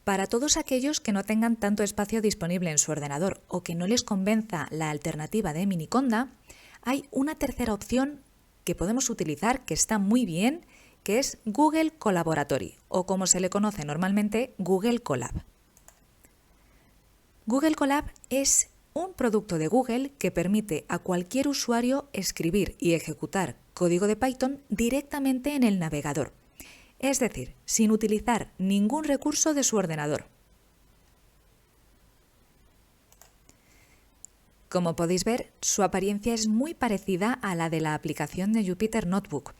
Para todos aquellos que no tengan tanto espacio disponible en su ordenador o que no les convenza la alternativa de Miniconda, hay una tercera opción que podemos utilizar que está muy bien, que es Google Collaboratory, o como se le conoce normalmente, Google Colab. Google Colab es un producto de Google que permite a cualquier usuario escribir y ejecutar código de Python directamente en el navegador, es decir, sin utilizar ningún recurso de su ordenador. Como podéis ver, su apariencia es muy parecida a la de la aplicación de Jupyter Notebook,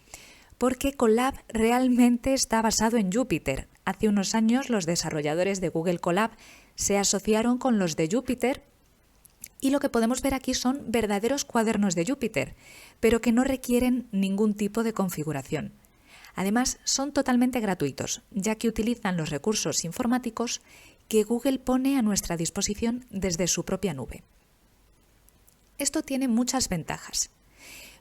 porque Colab realmente está basado en Jupyter. Hace unos años los desarrolladores de Google Colab se asociaron con los de Jupyter y lo que podemos ver aquí son verdaderos cuadernos de Jupyter, pero que no requieren ningún tipo de configuración. Además, son totalmente gratuitos, ya que utilizan los recursos informáticos que Google pone a nuestra disposición desde su propia nube. Esto tiene muchas ventajas,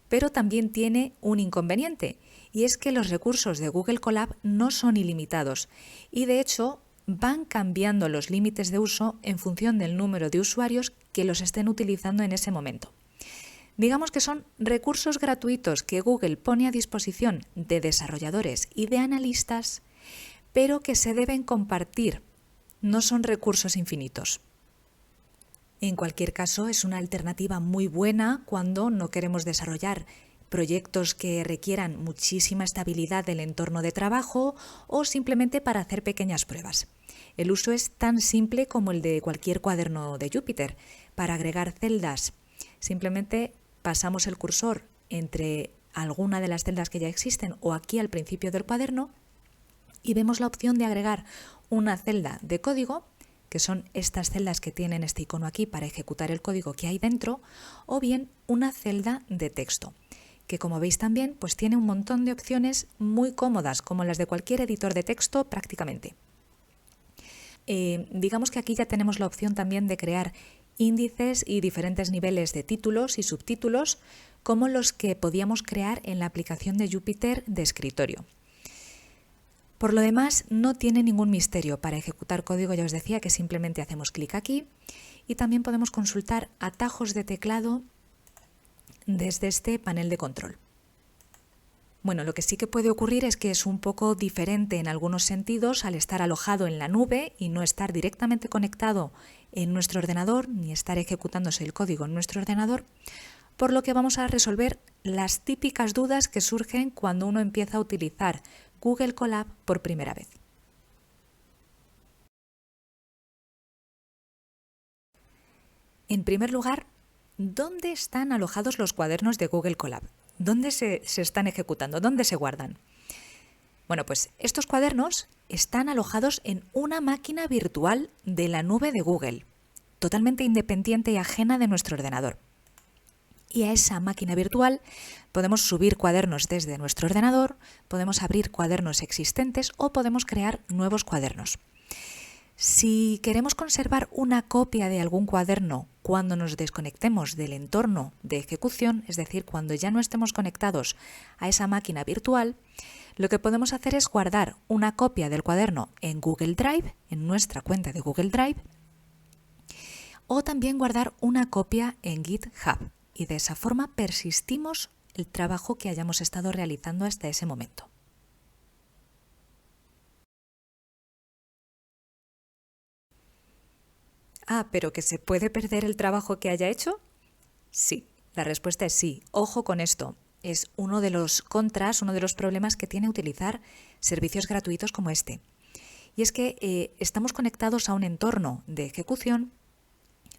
pero también tiene un inconveniente, y es que los recursos de Google Colab no son ilimitados y, de hecho, van cambiando los límites de uso en función del número de usuarios que los estén utilizando en ese momento. Digamos que son recursos gratuitos que Google pone a disposición de desarrolladores y de analistas, pero que se deben compartir. No son recursos infinitos. En cualquier caso, es una alternativa muy buena cuando no queremos desarrollar proyectos que requieran muchísima estabilidad del entorno de trabajo o simplemente para hacer pequeñas pruebas. El uso es tan simple como el de cualquier cuaderno de Jupyter. Para agregar celdas, simplemente pasamos el cursor entre alguna de las celdas que ya existen o aquí al principio del cuaderno y vemos la opción de agregar una celda de código, que son estas celdas que tienen este icono aquí para ejecutar el código que hay dentro, o bien una celda de texto, que como veis también pues tiene un montón de opciones muy cómodas, como las de cualquier editor de texto prácticamente. Digamos que aquí ya tenemos la opción también de crear índices y diferentes niveles de títulos y subtítulos, como los que podíamos crear en la aplicación de Jupyter de escritorio. Por lo demás, no tiene ningún misterio. Para ejecutar código ya os decía que simplemente hacemos clic aquí y también podemos consultar atajos de teclado desde este panel de control. Bueno, lo que sí que puede ocurrir es que es un poco diferente en algunos sentidos al estar alojado en la nube y no estar directamente conectado en nuestro ordenador, ni estar ejecutándose el código en nuestro ordenador, por lo que vamos a resolver las típicas dudas que surgen cuando uno empieza a utilizar Google Colab por primera vez. En primer lugar, ¿dónde están alojados los cuadernos de Google Colab? ¿Dónde se están ejecutando? ¿Dónde se guardan? Bueno, pues estos cuadernos están alojados en una máquina virtual de la nube de Google, totalmente independiente y ajena de nuestro ordenador. Y a esa máquina virtual podemos subir cuadernos desde nuestro ordenador, podemos abrir cuadernos existentes o podemos crear nuevos cuadernos. Si queremos conservar una copia de algún cuaderno cuando nos desconectemos del entorno de ejecución, es decir, cuando ya no estemos conectados a esa máquina virtual, lo que podemos hacer es guardar una copia del cuaderno en Google Drive, en nuestra cuenta de Google Drive, o también guardar una copia en GitHub. Y de esa forma persistimos el trabajo que hayamos estado realizando hasta ese momento. ¿Pero que se puede perder el trabajo que haya hecho? Sí, la respuesta es sí. Ojo con esto. Es uno de los contras, uno de los problemas que tiene utilizar servicios gratuitos como este. Y es que estamos conectados a un entorno de ejecución,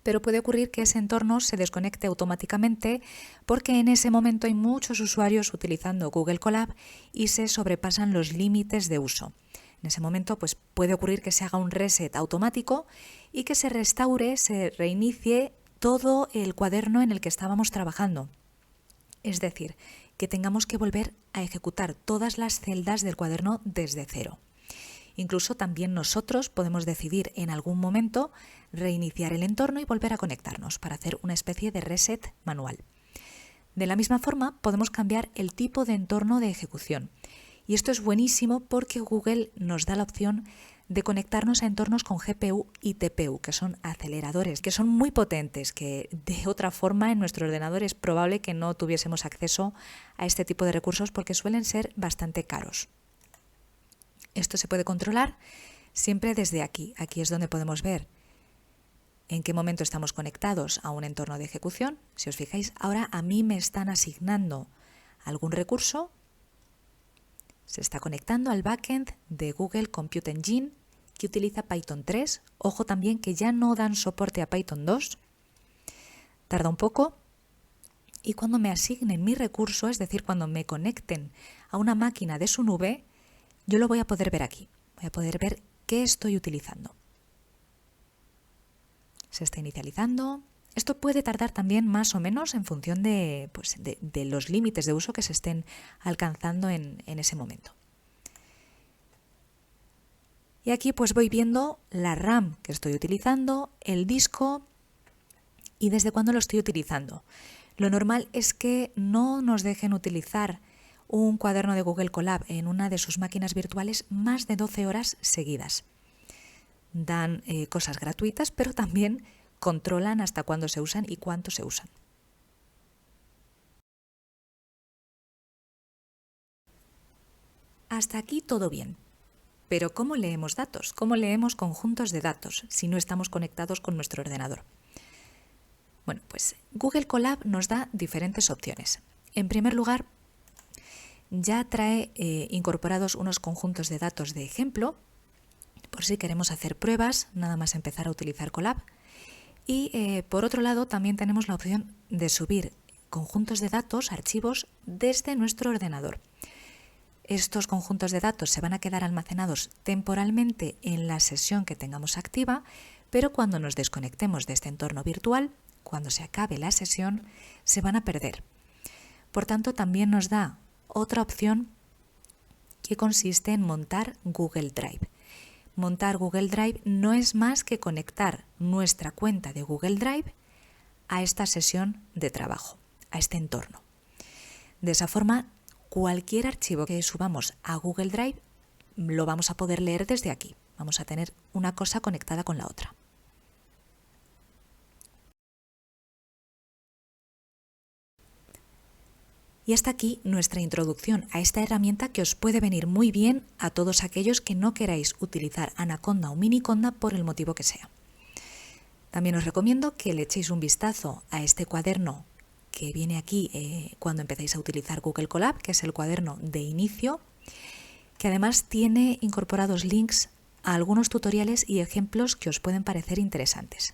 pero puede ocurrir que ese entorno se desconecte automáticamente porque en ese momento hay muchos usuarios utilizando Google Colab y se sobrepasan los límites de uso. En ese momento pues, puede ocurrir que se haga un reset automático y que se restaure, se reinicie todo el cuaderno en el que estábamos trabajando. Es decir, que tengamos que volver a ejecutar todas las celdas del cuaderno desde cero. Incluso también nosotros podemos decidir en algún momento reiniciar el entorno y volver a conectarnos para hacer una especie de reset manual. De la misma forma, podemos cambiar el tipo de entorno de ejecución Y esto es buenísimo porque Google nos da la opción de conectarnos a entornos con GPU y TPU, que son aceleradores, que son muy potentes, que de otra forma en nuestro ordenador es probable que no tuviésemos acceso a este tipo de recursos porque suelen ser bastante caros. Esto se puede controlar siempre desde aquí. Aquí es donde podemos ver en qué momento estamos conectados a un entorno de ejecución. Si os fijáis, ahora a mí me están asignando algún recurso. Se está conectando al backend de Google Compute Engine que utiliza Python 3. Ojo también que ya no dan soporte a Python 2. Tarda un poco. Y cuando me asignen mi recurso, es decir, cuando me conecten a una máquina de su nube, yo lo voy a poder ver aquí. Voy a poder ver qué estoy utilizando. Se está inicializando. Esto puede tardar también más o menos en función de los límites de uso que se estén alcanzando en ese momento. Y aquí pues voy viendo la RAM que estoy utilizando, el disco y desde cuándo lo estoy utilizando. Lo normal es que no nos dejen utilizar un cuaderno de Google Colab en una de sus máquinas virtuales más de 12 horas seguidas. Dan cosas gratuitas, pero también controlan hasta cuándo se usan y cuánto se usan. Hasta aquí todo bien. Pero ¿cómo leemos datos? ¿Cómo leemos conjuntos de datos si no estamos conectados con nuestro ordenador? Bueno, pues Google Colab nos da diferentes opciones. En primer lugar, ya trae incorporados unos conjuntos de datos de ejemplo, por si queremos hacer pruebas, nada más empezar a utilizar Colab. Y por otro lado, también tenemos la opción de subir conjuntos de datos, archivos, desde nuestro ordenador. Estos conjuntos de datos se van a quedar almacenados temporalmente en la sesión que tengamos activa, pero cuando nos desconectemos de este entorno virtual, cuando se acabe la sesión, se van a perder. Por tanto, también nos da otra opción que consiste en montar Google Drive. Montar Google Drive no es más que conectar nuestra cuenta de Google Drive a esta sesión de trabajo, a este entorno. De esa forma, cualquier archivo que subamos a Google Drive lo vamos a poder leer desde aquí. Vamos a tener una cosa conectada con la otra. Y hasta aquí nuestra introducción a esta herramienta que os puede venir muy bien a todos aquellos que no queráis utilizar Anaconda o Miniconda por el motivo que sea. También os recomiendo que le echéis un vistazo a este cuaderno que viene aquí cuando empecéis a utilizar Google Colab, que es el cuaderno de inicio, que además tiene incorporados links a algunos tutoriales y ejemplos que os pueden parecer interesantes.